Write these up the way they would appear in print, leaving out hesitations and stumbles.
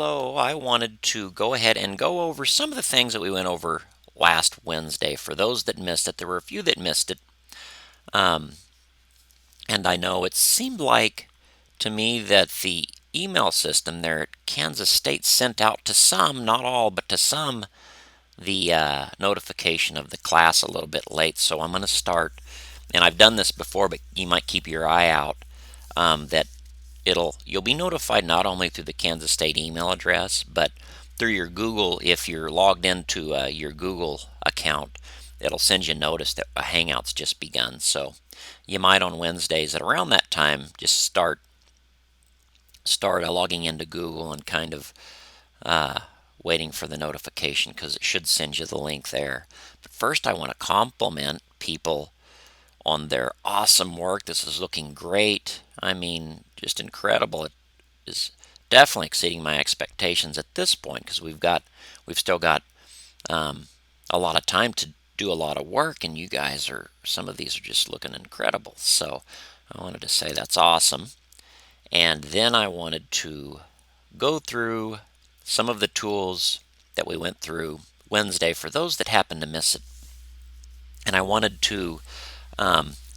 Hello, I wanted to go ahead and go over some of the things that we went over last Wednesday. For those that missed it, there were a few that missed it. Um, and I know it seemed like to me that the email system there at Kansas State sent out to some, not all, but to some, the notification of the class a little bit late. So I'm going to start, and I've done this before, but you might keep your eye out that you'll be notified not only through the Kansas State email address, but through your Google. If you're logged into your Google account, it'll send you a notice that a Hangout's just begun. So you might on Wednesdays at around that time just start logging into Google and kind of waiting for the notification, because it should send you the link there. But first, I want to compliment people on their awesome work. This is looking great. I mean, just incredible. It is definitely exceeding my expectations at this point, because we've still got a lot of time to do a lot of work, and you guys some of these are just looking incredible. So I wanted to say that's awesome. And then I wanted to go through some of the tools that we went through Wednesday for those that happen to miss it. And I wanted to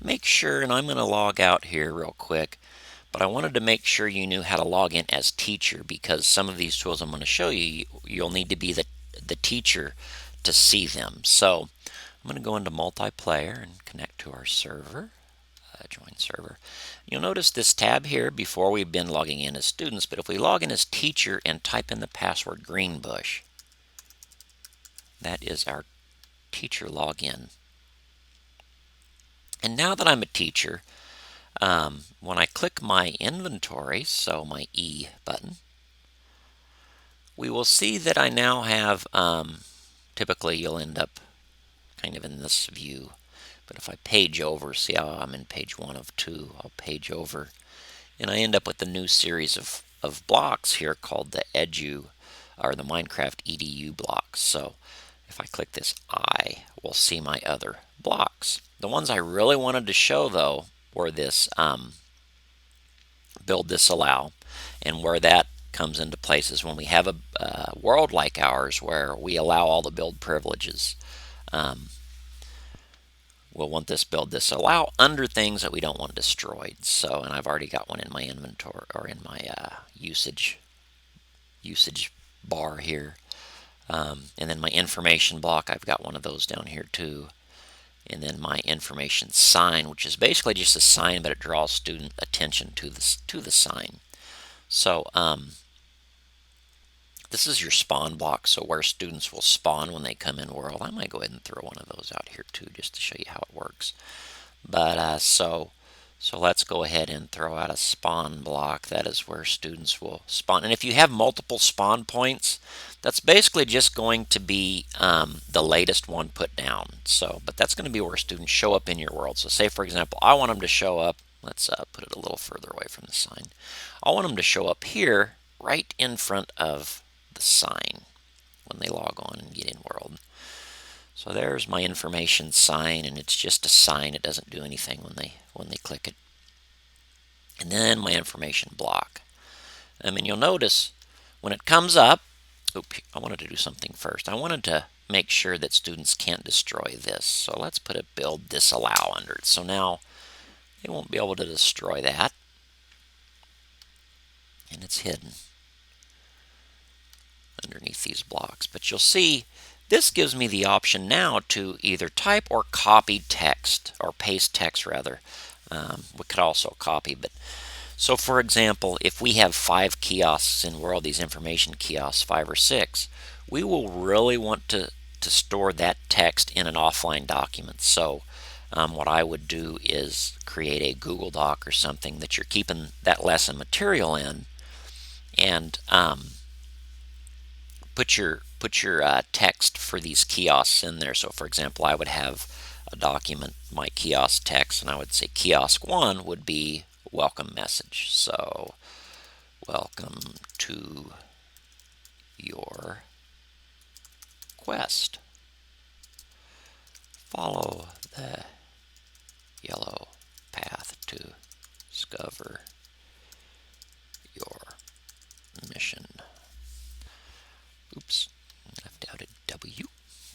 make sure, and I'm going to log out here real quick, but I wanted to make sure you knew how to log in as teacher, because some of these tools I'm going to show you, you'll need to be the teacher to see them. So I'm going to go into multiplayer and connect to our server. Join server. You'll notice this tab here. Before we've been logging in as students, but if we log in as teacher and type in the password Greenbush, that is our teacher login. And now that I'm a teacher, when I click my inventory, so my E button, we will see that I now have, typically you'll end up kind of in this view, but if I page over, see how I'm in page 1 of 2, I'll page over, and I end up with a new series of blocks here called the Edu, or the Minecraft EDU blocks. So if I click this I, we'll see my other blocks. The ones I really wanted to show, though, were this build disallow, and where that comes into place is when we have a world like ours where we allow all the build privileges. We'll want this build disallow under things that we don't want destroyed. So, and I've already got one in my inventory, or in my usage bar here. And then my information block, I've got one of those down here too. And then my information sign, which is basically just a sign, but it draws student attention to the sign. So this is your spawn block, so where students will spawn when they come in world. I might go ahead and throw one of those out here too, just to show you how it works. But so let's go ahead and throw out a spawn block. That is where students will spawn. And if you have multiple spawn points, that's basically just going to be the latest one put down. So, but that's going to be where students show up in your world. So say, for example, I want them to show up. Let's put it a little further away from the sign. I want them to show up here, right in front of the sign when they log on and get in world. So there's my information sign, and it's just a sign. It doesn't do anything when they click it. And then my information block. And you'll notice when it comes up, I wanted to do something first. I wanted to make sure that students can't destroy this. So let's put a build disallow under it. So now they won't be able to destroy that. And it's hidden underneath these blocks. But you'll see this gives me the option now to either type or copy text, or paste text rather. We could also copy, but so for example, if we have 5 kiosks in world, these information kiosks, 5 or 6, we will really want to store that text in an offline document. So what I would do is create a Google Doc or something that you're keeping that lesson material in, and put your text for these kiosks in there. So for example, I would have a document, my kiosk text, and I would say kiosk 1 would be welcome message. So welcome to your quest. Follow the yellow path to discover your mission. Oops, left out a W.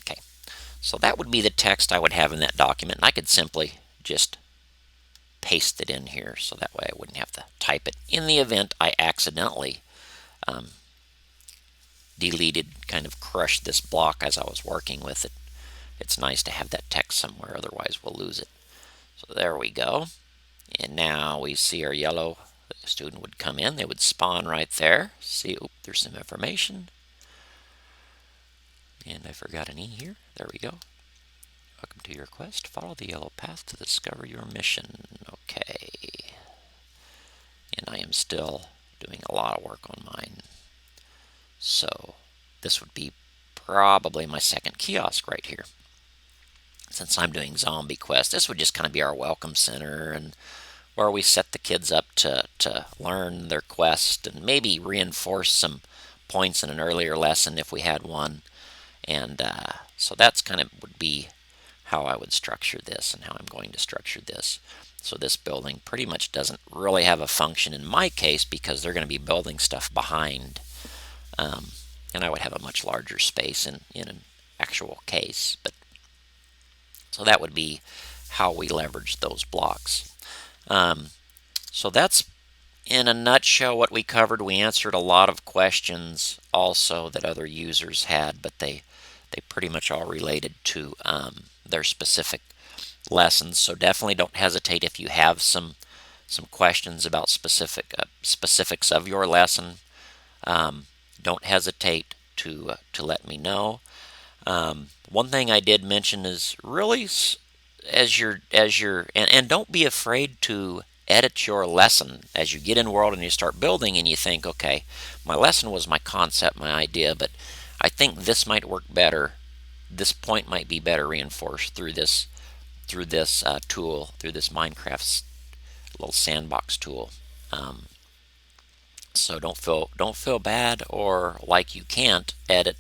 Okay, so that would be the text I would have in that document, and I could simply just paste it in here, so that way I wouldn't have to type it in the event I accidentally deleted, kind of crushed this block as I was working with it. It's nice to have that text somewhere, otherwise we'll lose it. So there we go. And now we see our yellow. The student would come in, they would spawn right there. See, there's some information. And I forgot an E here. There we go. Welcome to your quest. Follow the yellow path to discover your mission. Okay. And I am still doing a lot of work on mine. So this would be probably my second kiosk right here. Since I'm doing zombie quest, this would just kind of be our welcome center, and where we set the kids up to learn their quest and maybe reinforce some points in an earlier lesson if we had one. And so that's kind of would be how I would structure this and how I'm going to structure this. So this building pretty much doesn't really have a function in my case because they're going to be building stuff behind. And I would have a much larger space in an actual case. But so that would be how we leverage those blocks. So that's in a nutshell what we covered. We answered a lot of questions also that other users had, but they pretty much all related to their specific lessons. So definitely don't hesitate if you have some questions about specifics of your lesson. Don't hesitate to let me know. One thing I did mention is really and don't be afraid to edit your lesson as you get in world and you start building and you think, okay, my lesson was my concept, my idea, but I think this might work better. This point might be better reinforced through this tool, through this Minecraft little sandbox tool. So don't feel bad or like you can't edit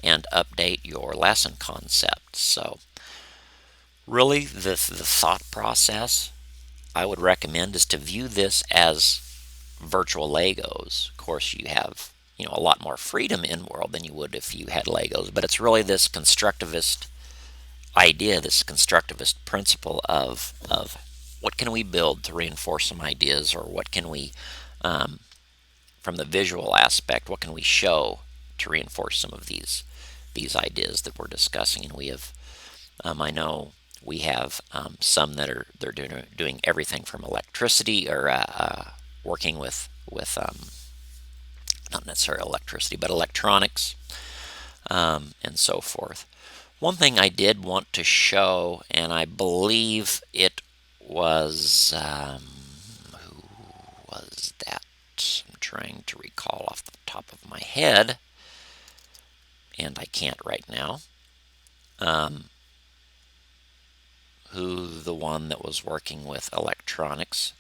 and update your lesson concept. So really the thought process I would recommend is to view this as virtual Legos. Of course, you have a lot more freedom in world than you would if you had Legos, but it's really this constructivist idea, this constructivist principle of what can we build to reinforce some ideas, or what can we from the visual aspect, what can we show to reinforce some of these ideas that we're discussing. And we have I know we have some that they're doing everything from electricity, or working with not necessarily electricity, but electronics, and so forth. One thing I did want to show, and I believe it was who was that? I'm trying to recall off the top of my head, and I can't right now. Who the one that was working with electronics.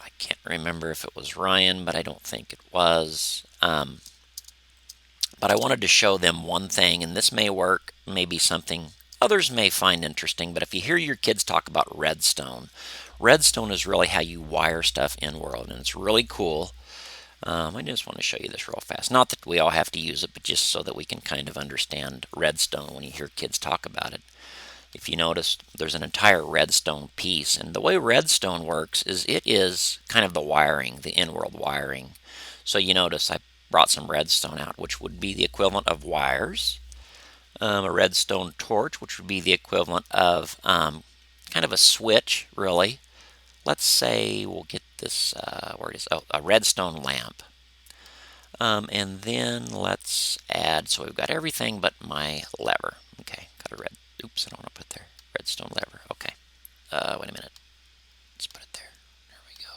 I can't remember if it was Ryan, but I don't think it was. But I wanted to show them one thing, and this may work, maybe something others may find interesting, but if you hear your kids talk about redstone, redstone is really how you wire stuff in world, and it's really cool. I just want to show you this real fast. Not that we all have to use it, but just so that we can kind of understand redstone when you hear kids talk about it. If you notice, there's an entire redstone piece, and the way redstone works is it is kind of the wiring, the in-world wiring. So you notice I brought some redstone out, which would be the equivalent of wires. A redstone torch, which would be the equivalent of kind of a switch, really. Let's say we'll get this, where it is, a redstone lamp. And then let's add, so we've got everything but my lever. Okay, got a oops, I don't want to put there. Redstone lever, okay. Wait a minute. Let's put it there. There we go.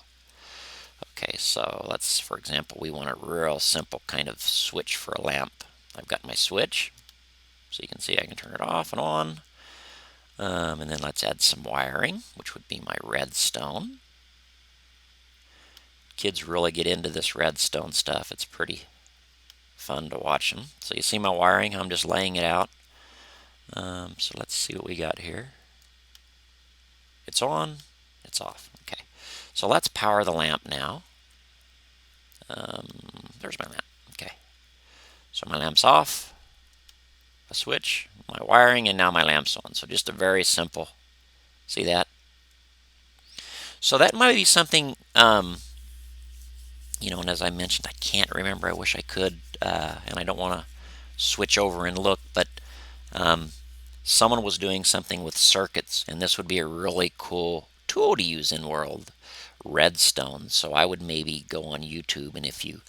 Okay, so let's, for example, we want a real simple kind of switch for a lamp. I've got my switch, so you can see I can turn it off and on. And then let's add some wiring, which would be my redstone. Kids really get into this redstone stuff. It's pretty fun to watch them. So you see my wiring, I'm just laying it out. So let's see what we got here. It's on, it's off. Okay, so let's power the lamp now. There there's my lamp. Okay, so my lamp's off, a switch, my wiring, and now my lamp's on. So just a very simple, see that? So that might be something, and as I mentioned, I can't remember. I wish I could, and I don't want to switch over and look, but um, someone was doing something with circuits, and this would be a really cool tool to use in world, Redstone. So I would maybe go on YouTube, and if you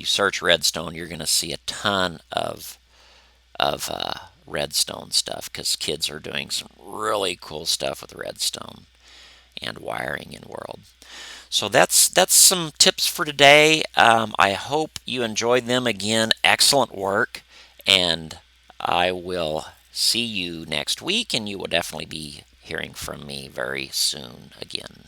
search Redstone, you're going to see a ton of Redstone stuff, because kids are doing some really cool stuff with Redstone and wiring in world. So that's some tips for today. I hope you enjoyed them. Again, excellent work, and I will see you next week, and you will definitely be hearing from me very soon again.